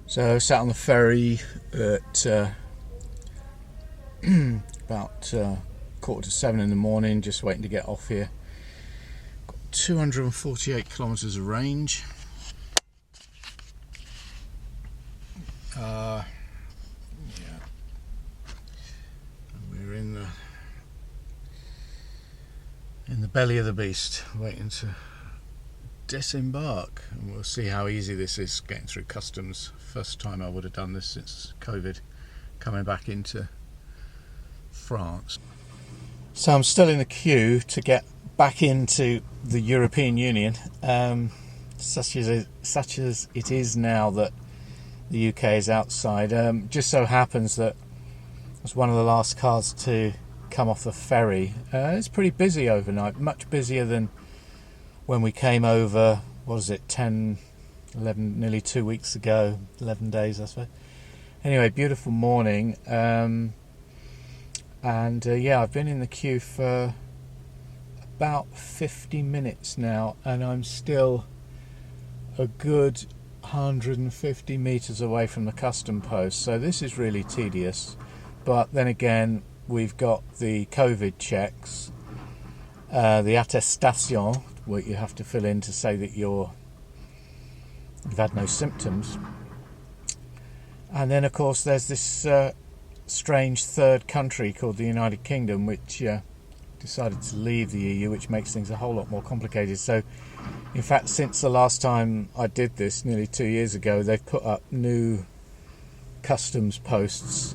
So sat on the ferry at about 6:45 in the morning, just waiting to get off here. Got 248 kilometres of range. Yeah, and we're in the belly of the beast, waiting to disembark, and we'll see how easy this is getting through customs. First time I would have done this since Covid, coming back into France. So I'm still in the queue to get back into the European Union, such as it is now that the UK is outside. Just so happens that I was one of the last cars to come off the ferry. It's pretty busy overnight, much busier than when we came over, what was it, 10, 11, nearly 2 weeks ago, 11 days I suppose. Anyway, beautiful morning, and yeah, I've been in the queue for about 50 minutes now, and I'm still a good 150 metres away from the custom post, so this is really tedious. But then again, we've got the COVID checks, the attestation, what you have to fill in to say that you've had no symptoms. And then of course there's this strange third country called the United Kingdom, which decided to leave the EU, which makes things a whole lot more complicated. So in fact, since the last time I did this nearly 2 years ago, they've put up new customs posts,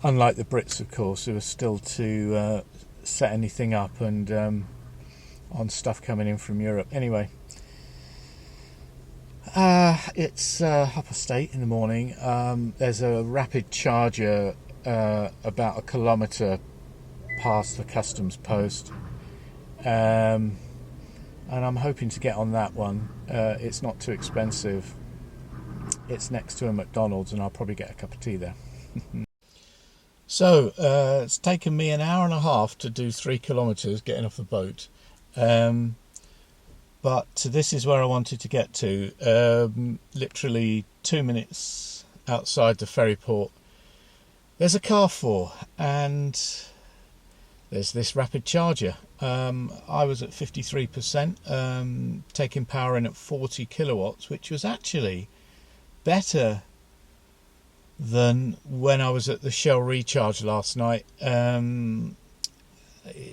unlike the Brits of course, who are still to set anything up, and on stuff coming in from Europe. Anyway, it's 8:30 in the morning. There's a rapid charger about a kilometre past the customs post, and I'm hoping to get on that one. It's not too expensive. It's next to a McDonald's, and I'll probably get a cup of tea there. So it's taken me an hour and a half to do 3 kilometres getting off the boat, but this is where I wanted to get to. Literally 2 minutes outside the ferry port, there's a Carrefour, and there's this rapid charger. I was at 53%, taking power in at 40 kilowatts, which was actually better than when I was at the Shell recharge last night. It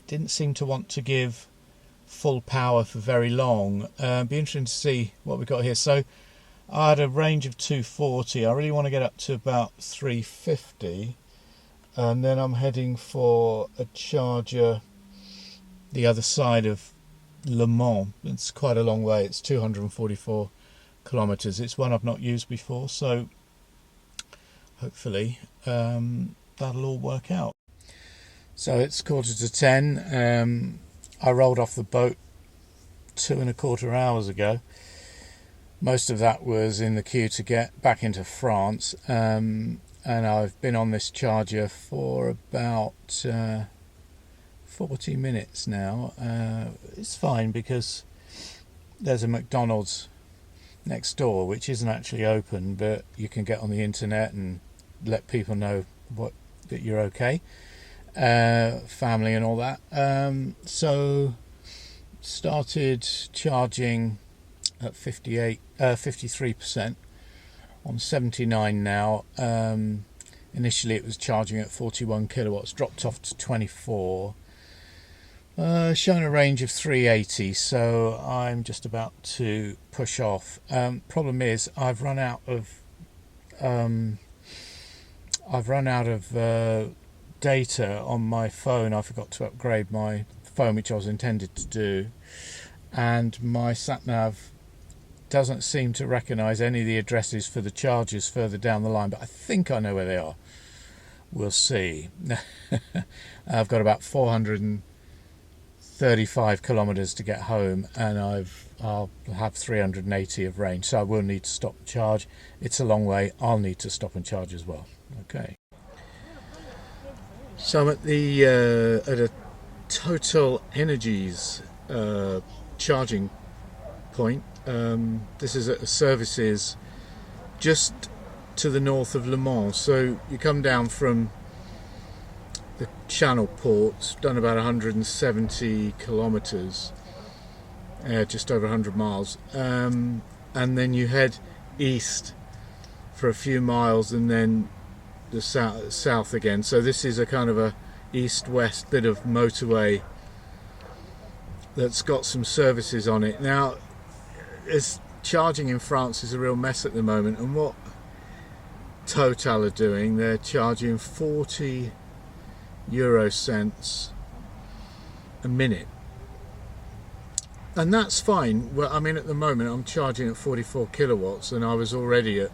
didn't seem to want to give full power for very long. Be interesting to see what we got here. So I had a range of 240. I really want to get up to about 350, and then I'm heading for a charger the other side of Le Mans. It's quite a long way. It's 244 kilometres. It's one I've not used before, so hopefully that'll all work out. So it's 9:45. I rolled off the boat 2.25 hours ago. Most of that was in the queue to get back into France, and I've been on this charger for about 40 minutes now. It's fine because there's a McDonald's next door which isn't actually open, but you can get on the internet and let people know that you're okay, family and all that. So started charging at 53%, on 79 now. Initially it was charging at 41 kilowatts, dropped off to 24, showing a range of 380, so I'm just about to push off. Problem is I've run out of data on my phone. I forgot to upgrade my phone, which I was intended to do, and my sat-nav doesn't seem to recognise any of the addresses for the chargers further down the line, but I think I know where they are. We'll see. I've got about 435 kilometres to get home, and I'll have 380 of range, so I will need to stop and charge. It's a long way. I'll need to stop and charge as well. Okay. So I'm at a Total Energies charging point. This is at the services just to the north of Le Mans. So you come down from the Channel port, done about 170 kilometres, just over 100 miles, and then you head east for a few miles and then the south again. So this is a kind of a east-west bit of motorway that's got some services on it. Now, charging in France is a real mess at the moment, and what Total are doing, they're charging 40 euro cents a minute, and that's fine. Well, I mean, at the moment I'm charging at 44 kilowatts and I was already at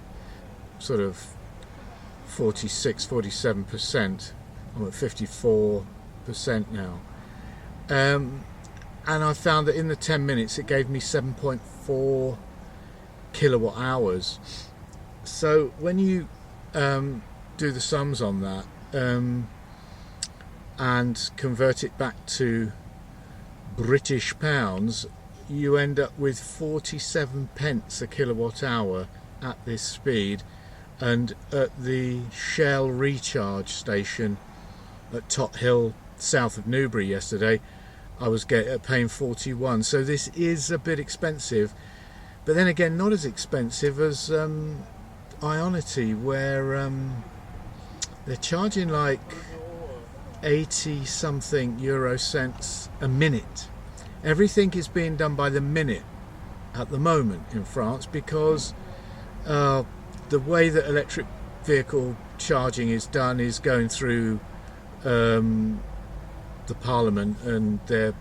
sort of 47%. I'm at 54% now, and I found that in the 10 minutes it gave me 7.4 kilowatt hours. So when you do the sums on that and convert it back to British pounds, you end up with 47 pence a kilowatt hour at this speed. And at the Shell recharge station at Tot Hill, south of Newbury yesterday, I was paying 41. So this is a bit expensive, but then again not as expensive as Ionity, where they're charging like 80 something euro cents a minute. Everything is being done by the minute at the moment in France, because the way that electric vehicle charging is done is going through the Parliament, and they're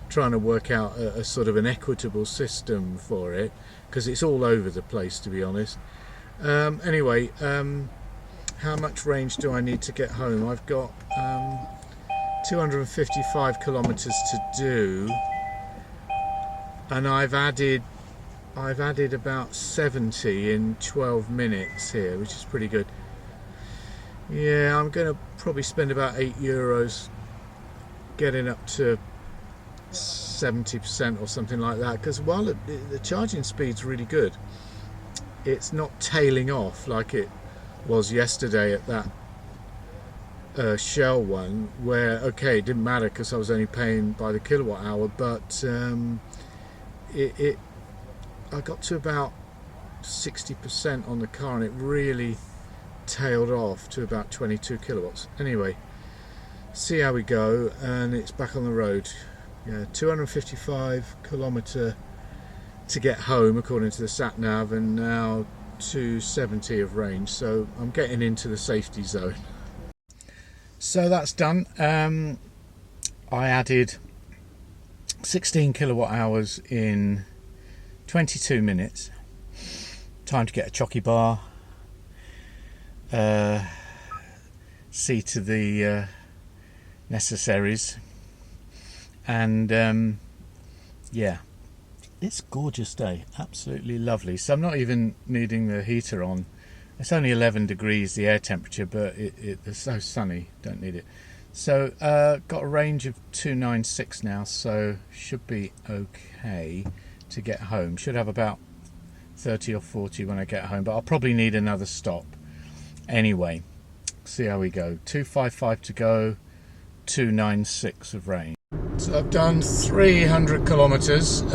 trying to work out a sort of an equitable system for it, because it's all over the place, to be honest. Anyway, how much range do I need to get home? I've got 255 kilometers to do, and I've added about 70 in 12 minutes here, which is pretty good. Yeah, I'm going to probably spend about €8 getting up to 70% or something like that, because while the charging speed's really good, it's not tailing off like it was yesterday at that Shell one, where it didn't matter because I was only paying by the kilowatt hour, but I got to about 60% on the car and it really tailed off to about 22 kilowatts. Anyway, see how we go, and it's back on the road. Yeah, 255 kilometre to get home according to the sat nav, and now 270 of range, so I'm getting into the safety zone. So that's done. I added 16 kilowatt hours in 22 minutes. Time to get a chocky bar, see to the necessaries, and yeah, it's a gorgeous day, absolutely lovely. So I'm not even needing the heater on. It's only 11 degrees the air temperature, but it's so sunny, don't need it. So got a range of 296 now, so should be okay to get home. Should have about 30 or 40 when I get home, but I'll probably need another stop anyway. See how we go. 255 to go, 296 of range. So I've done 300 kilometers.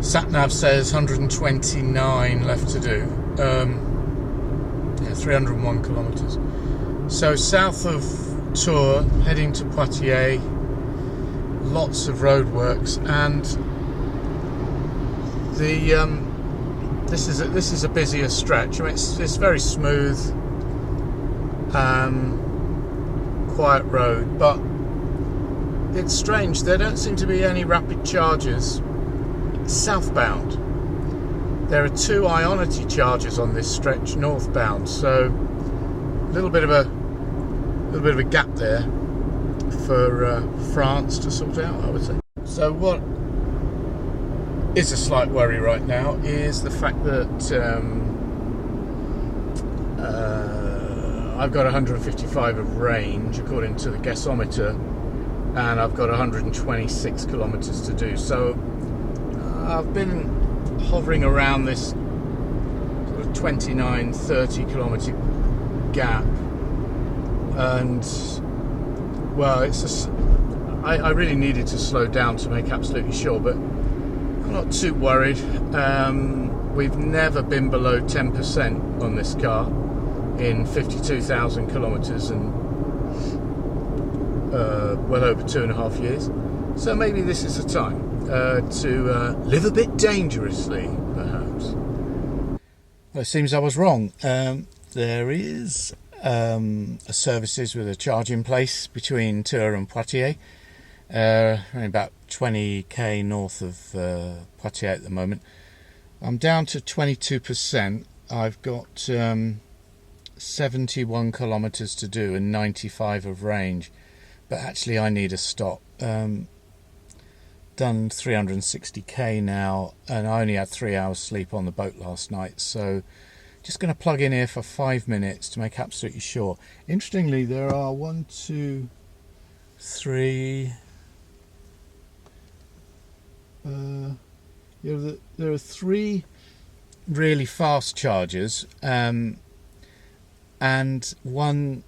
Sat nav says 129 left to do. Yeah, 301 kilometers. So south of Tours, heading to Poitiers. Lots of roadworks, and this is a busier stretch. I mean, it's very smooth, quiet road, but it's strange. There don't seem to be any rapid chargers southbound. There are 2 Ionity chargers on this stretch northbound, so a little bit of a gap there for France to sort out, I would say. So what is a slight worry right now is the fact that I've got 155 of range according to the gasometer, and I've got 126 kilometers to do. So I've been hovering around this sort of 29-30 kilometer gap, and well, I really needed to slow down to make absolutely sure, but I'm not too worried. We've never been below 10% on this car in 52,000 kilometres and well over 2.5 years. So maybe this is the time to live a bit dangerously, perhaps. Well, it seems I was wrong. There is services with a charging place between Tours and Poitiers. Only about 20k north of Poitiers at the moment. I'm down to 22%. I've got 71 kilometres to do and 95 of range, but actually I need a stop. Done 360k now, and I only had 3 hours sleep on the boat last night, so just going to plug in here for 5 minutes to make absolutely sure. Interestingly, there are 1, 2, 3. There are 3 really fast chargers, and one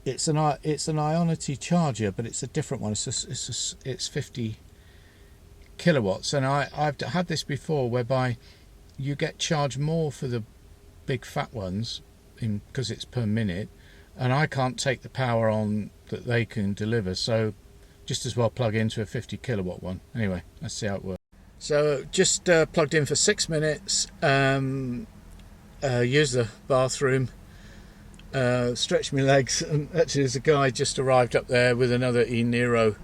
it's an Ionity charger, but it's a different one. It's 50 kilowatts, and I've had this before, whereby you get charged more for the big fat ones because it's per minute, and I can't take the power on that they can deliver, so just as well plug into a 50 kilowatt one. Anyway, let's see how it works. So just plugged in for 6 minutes, used the bathroom, stretched my legs, and actually there's a guy just arrived up there with another e-Niro,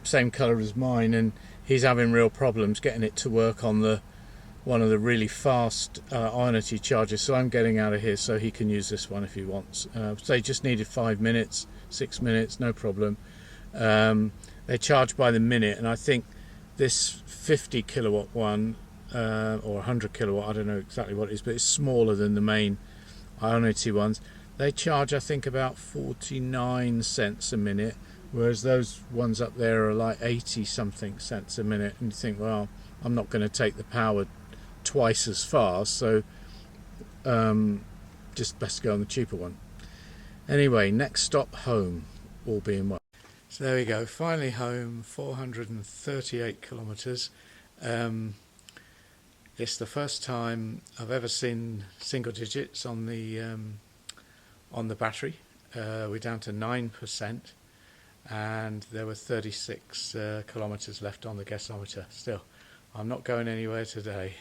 same colour as mine, and he's having real problems getting it to work on one of the really fast Ionity chargers, so I'm getting out of here so he can use this one if he wants. So he just needed 5 minutes, 6 minutes, no problem. They charge by the minute, and I think this 50 kilowatt one or 100 kilowatt, I don't know exactly what it is, but it's smaller than the main Ionity ones. They charge, I think, about 49 cents a minute, whereas those ones up there are like 80 something cents a minute, and you think, well, I'm not going to take the power twice as fast, so just best go on the cheaper one. Anyway, next stop home, all being well. So there we go, finally home, 438 kilometres. It's the first time I've ever seen single digits on the battery. We're down to 9%, and there were 36 kilometres left on the gasometer. Still, I'm not going anywhere today.